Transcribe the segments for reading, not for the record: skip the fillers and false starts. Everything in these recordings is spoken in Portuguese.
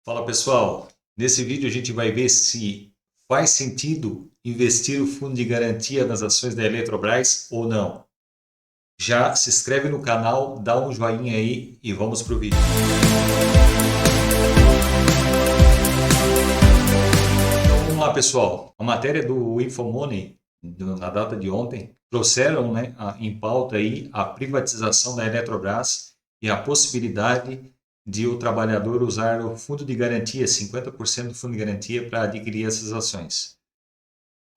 Fala pessoal, nesse vídeo a gente vai ver se faz sentido investir o fundo de garantia nas ações da Eletrobras ou não. Já se inscreve no canal, dá um joinha aí e vamos para o vídeo. Então vamos lá pessoal, a matéria do Infomoney na data de ontem trouxeram em pauta aí a privatização da Eletrobras e a possibilidade de o trabalhador usar o fundo de garantia, 50% do fundo de garantia para adquirir essas ações.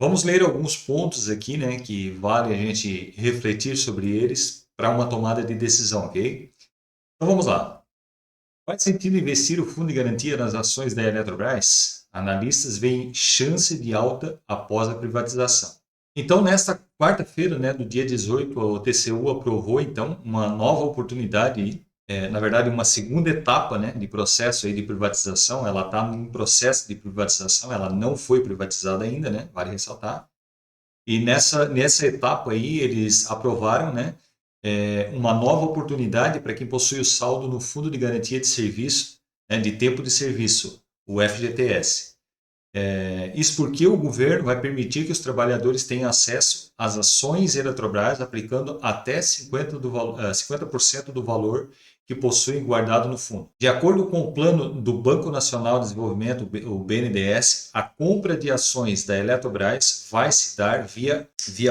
Vamos ler alguns pontos aqui, que vale a gente refletir sobre eles para uma tomada de decisão, ok? Então vamos lá. Faz sentido investir o fundo de garantia nas ações da Eletrobras? Analistas veem chance de alta após a privatização. Então, nesta quarta-feira, do dia 18, o TCU aprovou então uma nova oportunidade, na verdade uma segunda etapa, de processo aí de privatização. Ela está em processo de privatização, ela não foi privatizada ainda, vale ressaltar. E nessa etapa aí eles aprovaram, uma nova oportunidade para quem possui o saldo no Fundo de Garantia de Serviço, de Tempo de Serviço, o FGTS. Isso porque o governo vai permitir que os trabalhadores tenham acesso às ações Eletrobras, aplicando até 50% do valor que possuem guardado no fundo. De acordo com o plano do Banco Nacional de Desenvolvimento, o BNDES, a compra de ações da Eletrobras vai se dar via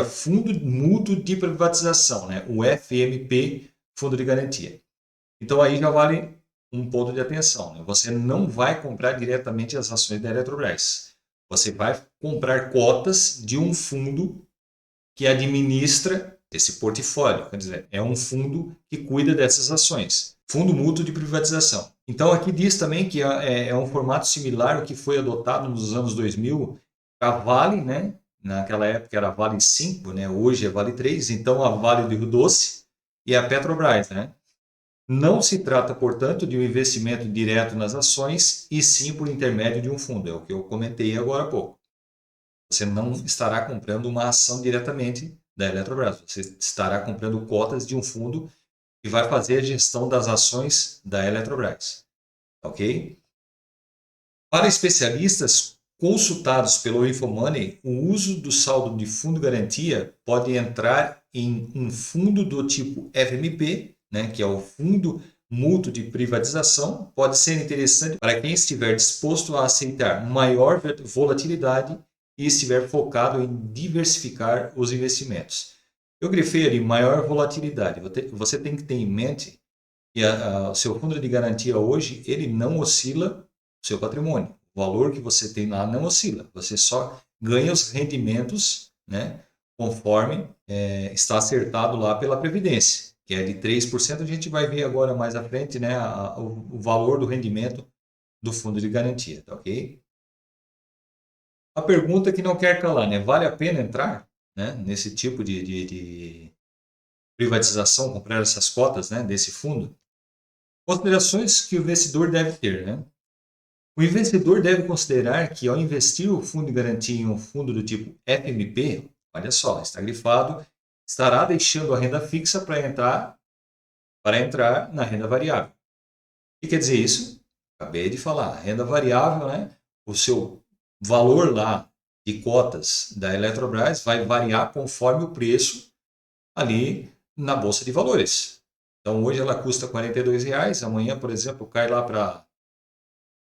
Fundo Mútuo de Privatização, o FMP, Fundo de Garantia. Então aí já vale um ponto de atenção. Você não vai comprar diretamente as ações da Eletrobras. Você vai comprar cotas de um fundo que administra esse portfólio. Quer dizer, é um fundo que cuida dessas ações. Fundo mútuo de privatização. Então aqui diz também que é um formato similar ao que foi adotado nos anos 2000. A Vale, naquela época era Vale 5, hoje é Vale 3. Então a Vale do Rio Doce e a Petrobras, Não se trata, portanto, de um investimento direto nas ações, e sim por intermédio de um fundo. É o que eu comentei agora há pouco. Você não estará comprando uma ação diretamente da Eletrobras. Você estará comprando cotas de um fundo que vai fazer a gestão das ações da Eletrobras. Ok? Para especialistas consultados pelo Infomoney, o uso do saldo de fundo garantia pode entrar em um fundo do tipo FMP, que é o Fundo Mútuo de Privatização. Pode ser interessante para quem estiver disposto a aceitar maior volatilidade e estiver focado em diversificar os investimentos. Eu grifei ali maior volatilidade. Você tem que ter em mente que o seu fundo de garantia hoje ele não oscila o seu patrimônio. O valor que você tem lá não oscila. Você só ganha os rendimentos, conforme está acertado lá pela Previdência, que é de 3%. A gente vai ver agora mais à frente, o valor do rendimento do fundo de garantia, tá ok? A pergunta que não quer calar, vale a pena entrar, nesse tipo de privatização, comprar essas cotas, desse fundo? Considerações que o investidor deve ter, O investidor deve considerar que, ao investir o fundo de garantia em um fundo do tipo FMP, olha só, está grifado, estará deixando a renda fixa para entrar na renda variável. O que quer dizer isso? Acabei de falar, renda variável, o seu valor lá de cotas da Eletrobras vai variar conforme o preço ali na Bolsa de Valores. Então hoje ela custa R$42, amanhã, por exemplo, cai lá para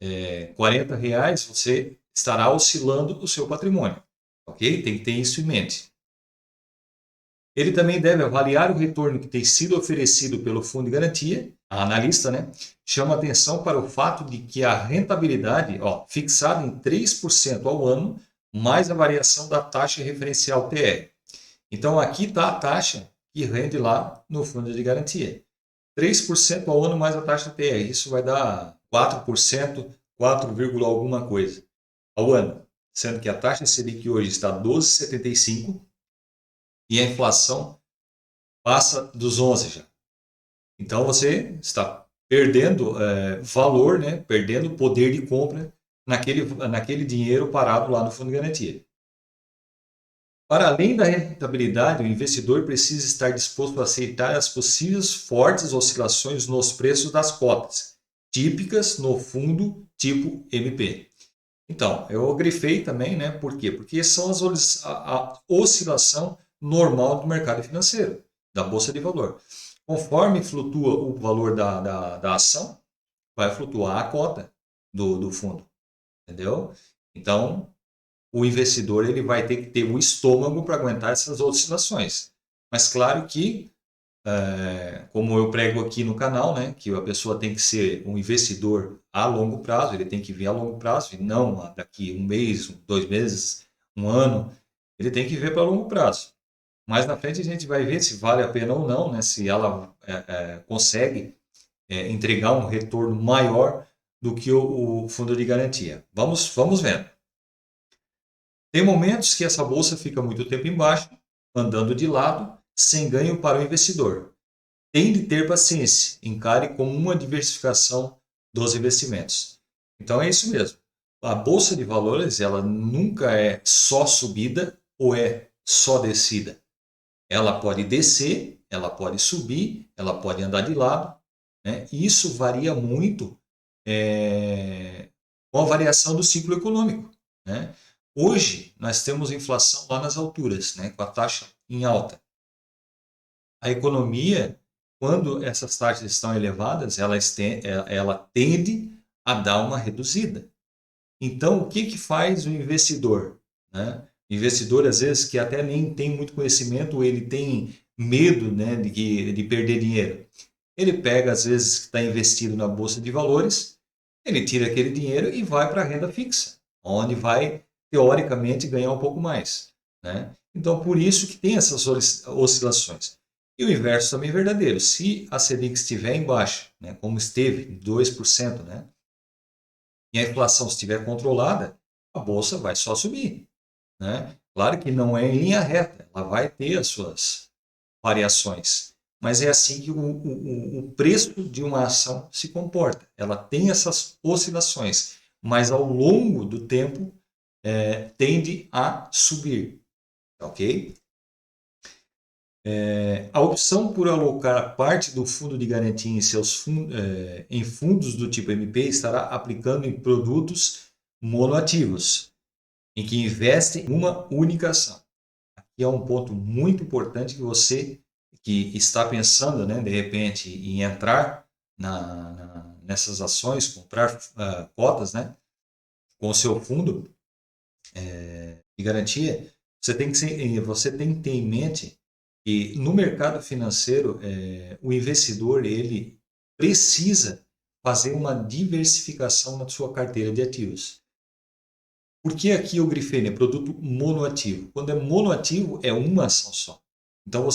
R$40, você estará oscilando o seu patrimônio. Ok? Tem que ter isso em mente. Ele também deve avaliar o retorno que tem sido oferecido pelo fundo de garantia. A analista chama atenção para o fato de que a rentabilidade fixada em 3% ao ano, mais a variação da taxa referencial TR. Então aqui está a taxa que rende lá no fundo de garantia. 3% ao ano mais a taxa TR. Isso vai dar 4%, 4, alguma coisa ao ano. Sendo que a taxa Selic hoje está 12,75 e a inflação passa dos 11 já. Então você está perdendo valor, perdendo poder de compra naquele dinheiro parado lá no fundo de garantia. Para além da rentabilidade, o investidor precisa estar disposto a aceitar as possíveis fortes oscilações nos preços das cotas, típicas no fundo tipo MP. Então, eu grifei também, né? Por quê? Porque são a oscilação normal do mercado financeiro, da Bolsa de Valor. Conforme flutua o valor da ação, vai flutuar a cota do fundo, entendeu? Então, o investidor ele vai ter que ter o estômago para aguentar essas oscilações. Mas claro que, como eu prego aqui no canal, né, que a pessoa tem que ser um investidor a longo prazo, ele tem que ver a longo prazo, e não daqui um mês, 2 meses, um ano, ele tem que ver para longo prazo. Mais na frente a gente vai ver se vale a pena ou não, né, se ela consegue entregar um retorno maior do que o fundo de garantia. Vamos vendo. Tem momentos que essa bolsa fica muito tempo embaixo, andando de lado, sem ganho para o investidor. Tem de ter paciência, encare como uma diversificação dos investimentos. Então é isso mesmo. A bolsa de valores, ela nunca é só subida ou é só descida. Ela pode descer, ela pode subir, ela pode andar de lado, né? E isso varia muito com a variação do ciclo econômico, né? Hoje, nós temos inflação lá nas alturas, né? Com a taxa em alta. A economia, quando essas taxas estão elevadas, ela tende a dar uma reduzida. Então, o que faz o investidor, né? O investidor, às vezes, que até nem tem muito conhecimento, ele tem medo, né, de perder dinheiro. Ele pega, às vezes, que está investido na bolsa de valores, ele tira aquele dinheiro e vai para a renda fixa, onde vai, teoricamente, ganhar um pouco mais, né? Então, por isso que tem essas oscilações. E o inverso também é verdadeiro. Se a Selic estiver em baixa, né, como esteve, 2%, né, e a inflação estiver controlada, a bolsa vai só subir, né? Claro que não é em linha reta, ela vai ter as suas variações, mas é assim que o preço de uma ação se comporta. Ela tem essas oscilações, mas ao longo do tempo tende a subir, ok? A opção por alocar parte do fundo de garantia em fundos do tipo MP estará aplicando em produtos monoativos, em que investem em uma única ação. Aqui é um ponto muito importante que você que está pensando, né, de repente, em entrar nessas ações, comprar cotas, né, com o seu fundo de garantia, você tem que ter em mente que no mercado financeiro, o investidor ele precisa fazer uma diversificação na sua carteira de ativos. Por que aqui eu grifei, né? Produto monoativo. Quando é monoativo, é uma ação só. Então,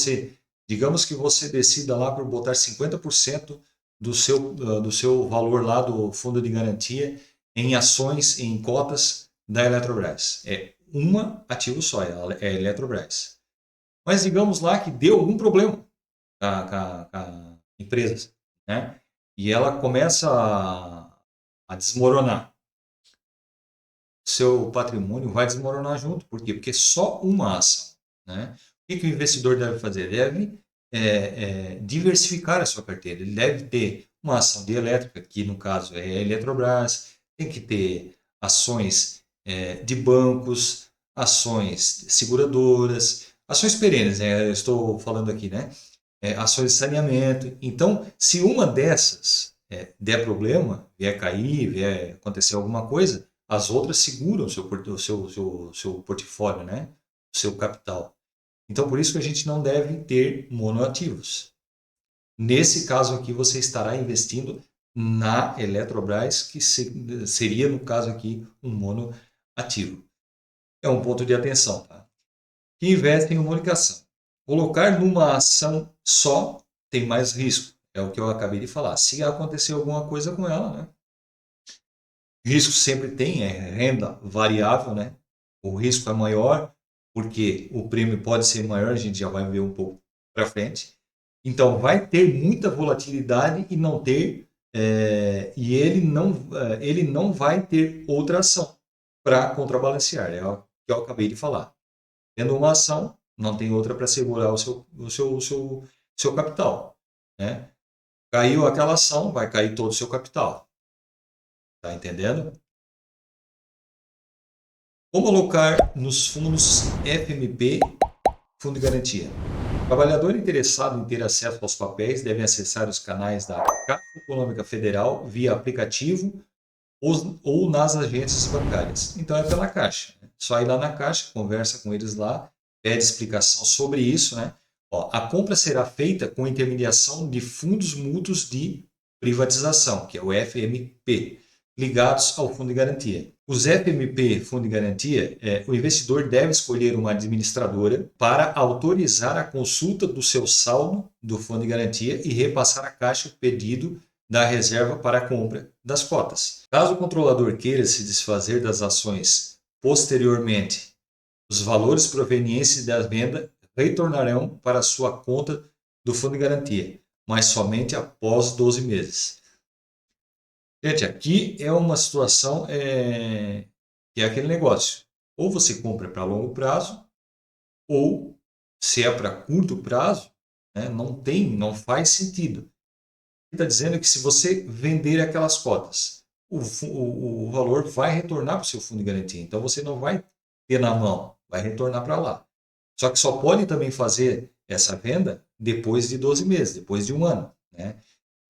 digamos que você decida lá por botar 50% do seu valor lá do fundo de garantia em ações, em cotas da Eletrobras. É um ativo só, é a Eletrobras. Mas digamos lá que deu algum problema com a empresa, né? E ela começa a desmoronar. Seu patrimônio vai desmoronar junto. Por quê? Porque é só uma ação, né? O que o investidor deve fazer? Deve diversificar a sua carteira. Ele deve ter uma ação de elétrica, que no caso é a Eletrobras, tem que ter ações de bancos, ações seguradoras, ações perenes, né? Eu estou falando aqui, né? Ações de saneamento. Então, se uma dessas der problema, vier cair, vier acontecer alguma coisa, as outras seguram o seu portfólio, né? O seu capital. Então, por isso que a gente não deve ter monoativos. Nesse caso aqui, você estará investindo na Eletrobras, que seria, no caso aqui, um monoativo. É um ponto de atenção, tá? Que investe em uma única ação. Colocar numa ação só tem mais risco. É o que eu acabei de falar. Se acontecer alguma coisa com ela, né? Risco sempre tem, é renda variável, né? O risco é maior, porque o prêmio pode ser maior, a gente já vai ver um pouco para frente. Então, vai ter muita volatilidade e não ter, ele não vai ter outra ação para contrabalancear. É o que eu acabei de falar. Tendo uma ação, não tem outra para segurar o seu capital, né? Caiu aquela ação, vai cair todo o seu capital. Tá entendendo? Como alocar nos fundos FMP, Fundo de Garantia? O trabalhador interessado em ter acesso aos papéis deve acessar os canais da Caixa Econômica Federal via aplicativo ou nas agências bancárias. Então é pela Caixa. Só ir lá na Caixa, conversa com eles lá, pede explicação sobre isso, né? Ó, a compra será feita com intermediação de fundos mútuos de privatização, que é o FMP, ligados ao Fundo de Garantia. Os FMP, Fundo de Garantia, o investidor deve escolher uma administradora para autorizar a consulta do seu saldo do Fundo de Garantia e repassar à Caixa o pedido da reserva para a compra das cotas. Caso o controlador queira se desfazer das ações posteriormente, os valores provenientes da venda retornarão para a sua conta do Fundo de Garantia, mas somente após 12 meses. Gente, aqui é uma situação que é aquele negócio. Ou você compra para longo prazo, ou se é para curto prazo, né, não faz sentido. Está dizendo que se você vender aquelas cotas, o valor vai retornar para o seu fundo de garantia. Então você não vai ter na mão, vai retornar para lá. Só que só pode também fazer essa venda depois de 12 meses, depois de um ano, né?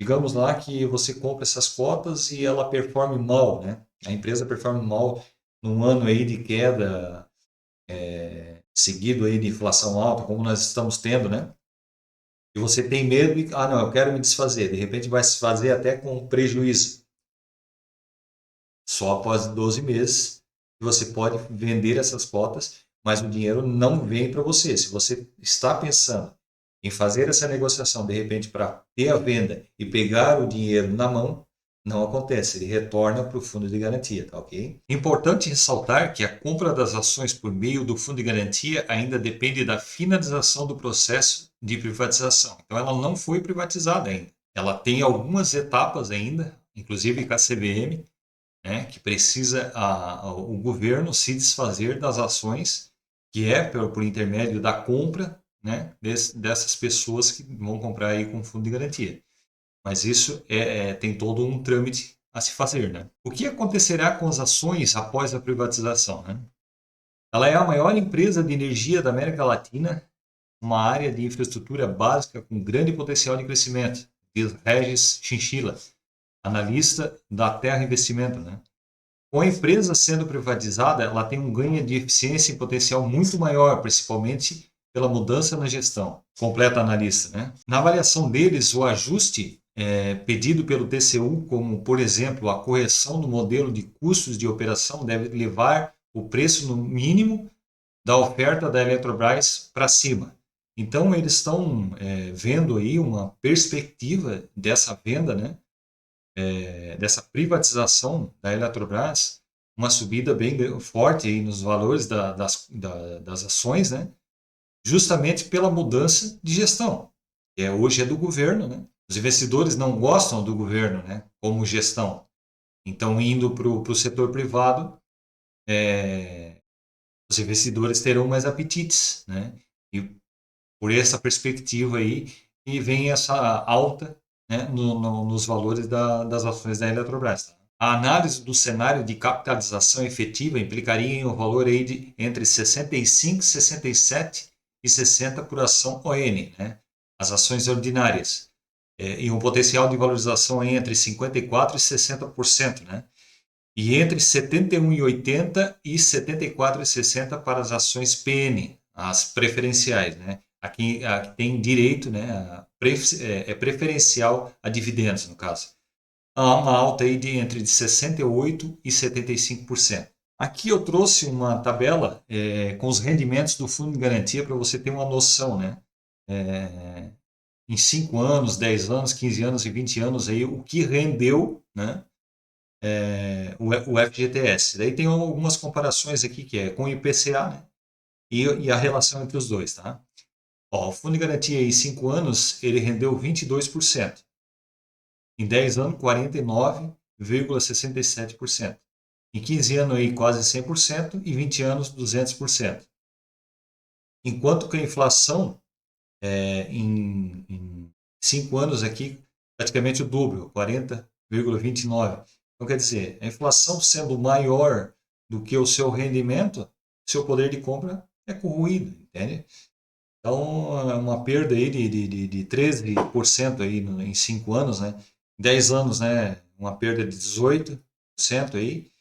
Digamos lá que você compra essas cotas e ela performe mal, né? A empresa performe mal num ano aí de queda, seguido aí de inflação alta, como nós estamos tendo, né? E você tem medo e, não, eu quero me desfazer. De repente vai se fazer até com prejuízo. Só após 12 meses você pode vender essas cotas, mas o dinheiro não vem para você. Se você está pensando em fazer essa negociação, de repente, para ter a venda e pegar o dinheiro na mão, não acontece. Ele retorna para o fundo de garantia, tá ok? Importante ressaltar que a compra das ações por meio do fundo de garantia ainda depende da finalização do processo de privatização. Então, ela não foi privatizada ainda. Ela tem algumas etapas ainda, inclusive com a CVM, né, que precisa o governo se desfazer das ações, que é por intermédio da compra, né, dessas pessoas que vão comprar aí com fundo de garantia. Mas isso tem todo um trâmite a se fazer. Né? O que acontecerá com as ações após a privatização? Né? Ela é a maior empresa de energia da América Latina, uma área de infraestrutura básica com grande potencial de crescimento, diz Regis Chinchilla, analista da Terra Investimento. Né? Com a empresa sendo privatizada, ela tem um ganho de eficiência e potencial muito maior, principalmente pela mudança na gestão. Completa analista, né? Na avaliação deles, o ajuste pedido pelo TCU, como, por exemplo, a correção do modelo de custos de operação, deve levar o preço no mínimo da oferta da Eletrobras para cima. Então, eles estão vendo aí uma perspectiva dessa venda, né? Dessa privatização da Eletrobras, uma subida bem forte aí nos valores das ações, né? Justamente pela mudança de gestão, que hoje é do governo. Né? Os investidores não gostam do governo, né? Como gestão. Então, indo para o setor privado, os investidores terão mais apetites. Né? E por essa perspectiva aí, e vem essa alta, né, nos valores das ações da Eletrobras. Tá? A análise do cenário de capitalização efetiva implicaria em um valor aí de entre 65, 67 e 60 por ação ON, né, as ações ordinárias, e um potencial de valorização aí entre 54% e 60%, né, e entre 71,80 e 74,60 para as ações PN, as preferenciais, né? Aqui tem direito, né? Preferencial a dividendos, no caso. Há uma alta aí de entre 68% e 75%. Aqui eu trouxe uma tabela com os rendimentos do fundo de garantia para você ter uma noção, né? Em 5 anos, 10 anos, 15 anos e 20 anos, aí, o que rendeu, né? O FGTS. Daí tem algumas comparações aqui que é com o IPCA, né? E a relação entre os dois, tá? Ó, o fundo de garantia em 5 anos ele rendeu 22%. Em 10 anos, 49,67%. Em 15 anos, aí, quase 100%. E 20 anos, 200%. Enquanto que a inflação, em 5 anos aqui, praticamente o dobro, 40,29%. Então, quer dizer, a inflação sendo maior do que o seu rendimento, seu poder de compra é corroído, entende? Então, é uma perda aí de 13% aí em 5 anos, né? Em 10 anos, né? Uma perda de 18% aí.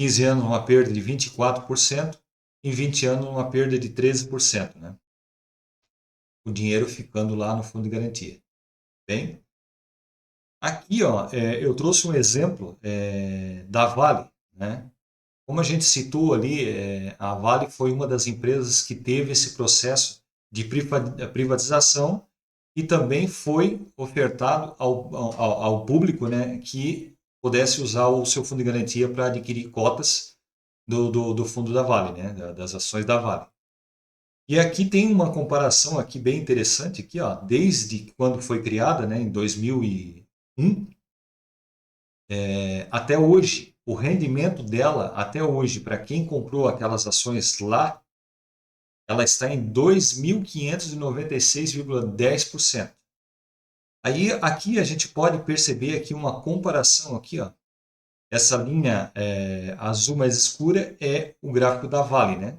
15 anos, uma perda de 24%. Em 20 anos, uma perda de 13%, né? O dinheiro ficando lá no fundo de garantia. Bem, aqui, ó, eu trouxe um exemplo da Vale, né? Como a gente citou ali, a Vale foi uma das empresas que teve esse processo de privatização e também foi ofertado ao público, né, que pudesse usar o seu fundo de garantia para adquirir cotas do fundo da Vale, né, das ações da Vale. E aqui tem uma comparação aqui bem interessante aqui, ó, desde quando foi criada, né, em 2001, até hoje. O rendimento dela até hoje, para quem comprou aquelas ações lá, ela está em 2.596,10%. Aí aqui a gente pode perceber aqui uma comparação aqui, ó. Essa linha azul mais escura é o gráfico da Vale, né?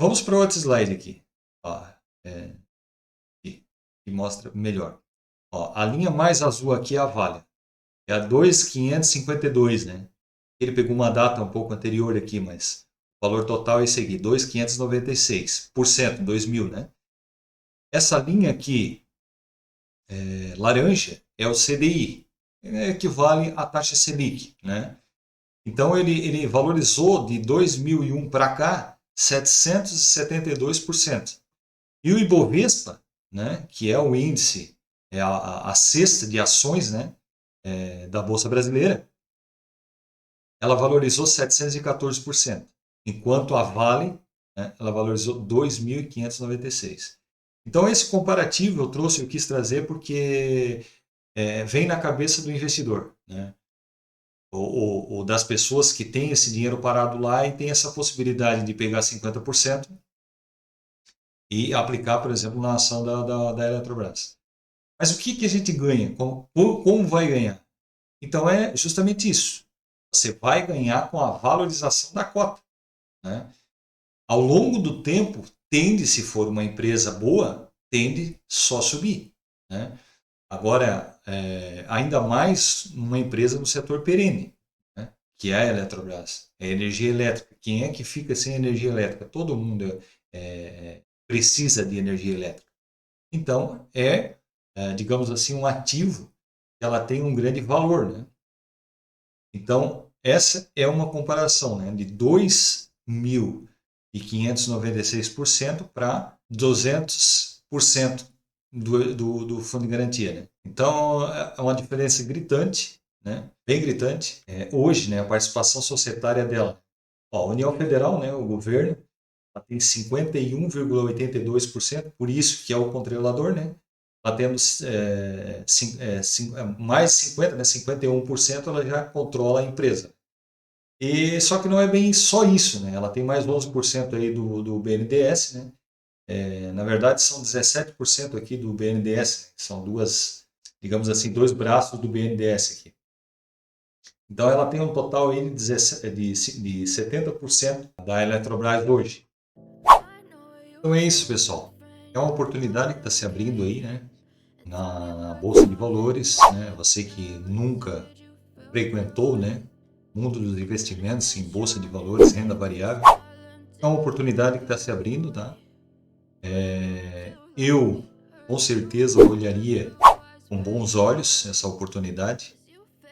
Vamos para outro slide aqui, ó, que mostra melhor. Ó, a linha mais azul aqui é a Vale, é a 2.552, né? Ele pegou uma data um pouco anterior aqui, mas o valor total é esse aqui, 2.596%, 2000, né? Essa linha aqui, laranja, é o CDI, equivale à taxa Selic, né? Então ele valorizou de 2001 para cá 772%. E o Ibovespa, né, que é o índice, é a cesta de ações, né, da Bolsa Brasileira, ela valorizou 714%, enquanto a Vale, né, ela valorizou 2.596. Então esse comparativo eu quis trazer porque vem na cabeça do investidor, né? Ou das pessoas que têm esse dinheiro parado lá e tem essa possibilidade de pegar 50% e aplicar, por exemplo, na ação da Eletrobras. Mas o que a gente ganha? Como vai ganhar? Então é justamente isso. Você vai ganhar com a valorização da cota, né? Ao longo do tempo, tende, se for uma empresa boa, tende só subir, né? Agora, ainda mais uma empresa no setor perene, né? Que é a Eletrobras, é a energia elétrica. Quem é que fica sem energia elétrica? Todo mundo precisa de energia elétrica. Então, digamos assim, um ativo que ela tem um grande valor, né? Então, essa é uma comparação, né, de 2.596% para 200% do fundo de garantia, né? Então, é uma diferença gritante, né? Bem gritante. Hoje, né, a participação societária dela. Ó, a União Federal, né, o governo, ela tem 51,82%, por isso que é o controlador, né? Ela tendo mais 50, né, 51%, ela já controla a empresa. E só que não é bem só isso, né? Ela tem mais 11% aí do BNDES, né? Na verdade são 17% aqui do BNDES, são digamos assim, dois braços do BNDES aqui. Então ela tem um total aí de 70% da Eletrobras hoje. Então é isso, pessoal. É uma oportunidade que está se abrindo aí, né? Na Bolsa de Valores, né? Você que nunca frequentou, né, o mundo dos investimentos em Bolsa de Valores, renda variável, é uma oportunidade que está se abrindo, tá? Eu, com certeza, olharia com bons olhos essa oportunidade,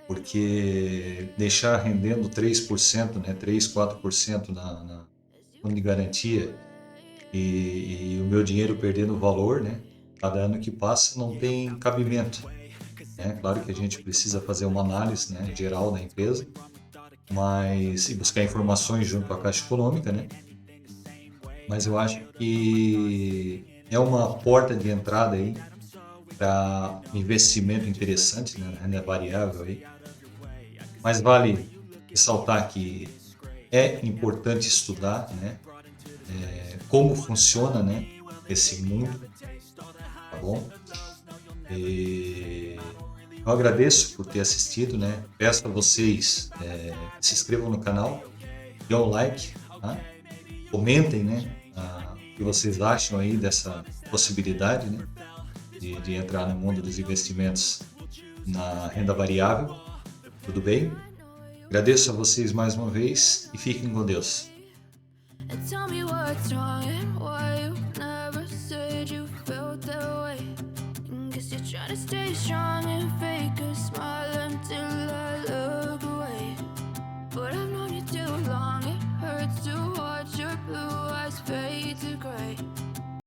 porque deixar rendendo 3%, né, 3, 4% na fundo de garantia e o meu dinheiro perdendo valor, né, cada ano que passa não tem cabimento. Claro que a gente precisa fazer uma análise, né, geral da empresa, mas e buscar informações junto à Caixa Econômica, né? Mas eu acho que é uma porta de entrada aí para investimento interessante, né, na renda variável aí. Mas vale ressaltar que é importante estudar, né, como funciona, né, esse mundo, tá bom? E Eu agradeço por ter assistido, né? Peço a vocês que se inscrevam no canal, dêem um like, tá? Comentem, né? O que vocês acham aí dessa possibilidade, né? De entrar no mundo dos investimentos na renda variável. Tudo bem? Agradeço a vocês mais uma vez e fiquem com Deus. And tell me what's wrong and why you never said you felt that way. Guess you're trying to stay strong and fake a smile until I look away. But I've known you too long, it hurts to watch your blue eyes fade.